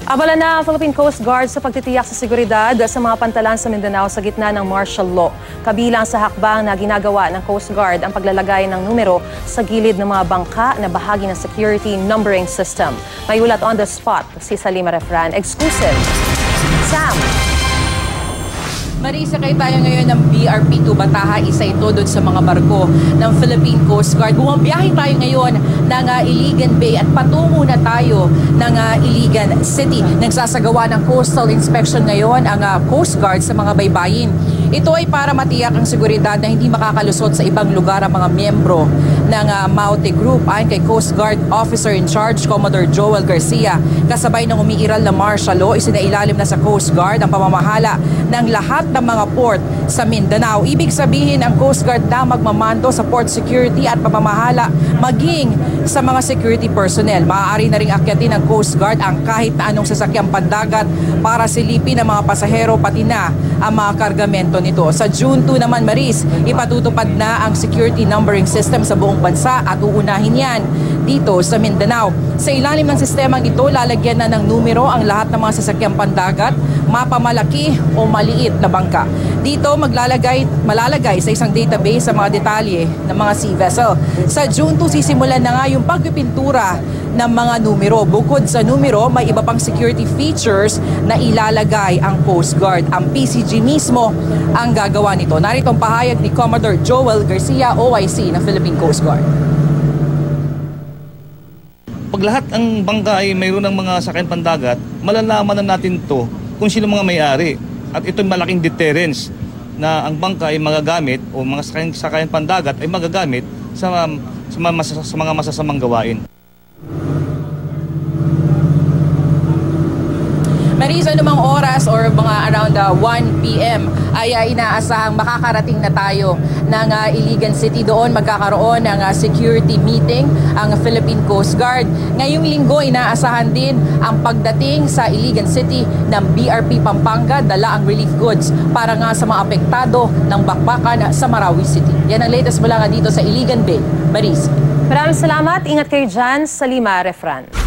Abala na ang Philippine Coast Guard sa pagtitiyak sa seguridad sa mga pantalan sa Mindanao sa gitna ng martial law. Kabilang sa hakbang na ginagawa ng Coast Guard ang paglalagay ng numero sa gilid ng mga bangka na bahagi ng security numbering system. May ulat on the spot si Salima Refran. Exclusive. Sam. Marisakay tayo ngayon ng BRP2 Bataha, isa ito doon sa mga barko ng Philippine Coast Guard. Bumabiyahe tayo ngayon ng Iligan Bay at patungo na tayo ng Iligan City. Nagsasagawa ng coastal inspection ngayon ang Coast Guard sa mga baybayin. Ito ay para matiyak ang seguridad na hindi makakalusot sa ibang lugar ang mga miyembro ng Maute Group. Ayon kay Coast Guard Officer in Charge, Commodore Joel Garcia, kasabay ng umiiral na martial law, isinailalim na sa Coast Guard ang pamamahala ng lahat ng mga port sa Mindanao. Ibig sabihin ang Coast Guard na magmamando sa port security at pamamahala maging sa mga security personnel. Maaari na ring akyatin ng Coast Guard ang kahit na anong sasakyang pandagat para silipin ang mga pasahero pati na ang mga kargamento nito. Sa June 2 naman, Maris, ipatutupad na ang security numbering system sa buong bansa at uunahin yan dito sa Mindanao. Sa ilalim ng sistemang ito, lalagyan na ng numero ang lahat ng mga sasakyang pandagat, mapamalaki o maliit na bangka. Dito malalagay sa isang database sa mga detalye ng mga sea vessel. Sa June 2, sisimulan na nga yung pagpipintura ng mga numero. Bukod sa numero, may iba pang security features na ilalagay ang Coast Guard. Ang PCG mismo ang gagawa nito. Narito ang pahayag ni Commodore Joel Garcia, OIC ng Philippine Coast Guard. Pag lahat ang bangka ay mayroon ng mga sakyan pandagat, malalaman na natin to kung sino mga may-ari. At ito'y malaking deterrence na ang bangka ay magagamit o mga sakyan pandagat ay magagamit sa mga masasamang gawain. Maris, anumang oras or mga around 1 p.m. ay inaasahang makakarating na tayo ng Iligan City. Doon magkakaroon ng security meeting ang Philippine Coast Guard. Ngayong linggo, inaasahan din ang pagdating sa Iligan City ng BRP Pampanga. Dala ang relief goods para nga sa mga apektado ng bakbakan sa Marawi City. Yan ang latest mula nga dito sa Iligan Bay. Maris. Maraming salamat. Ingat kayo dyan. Salima Refran.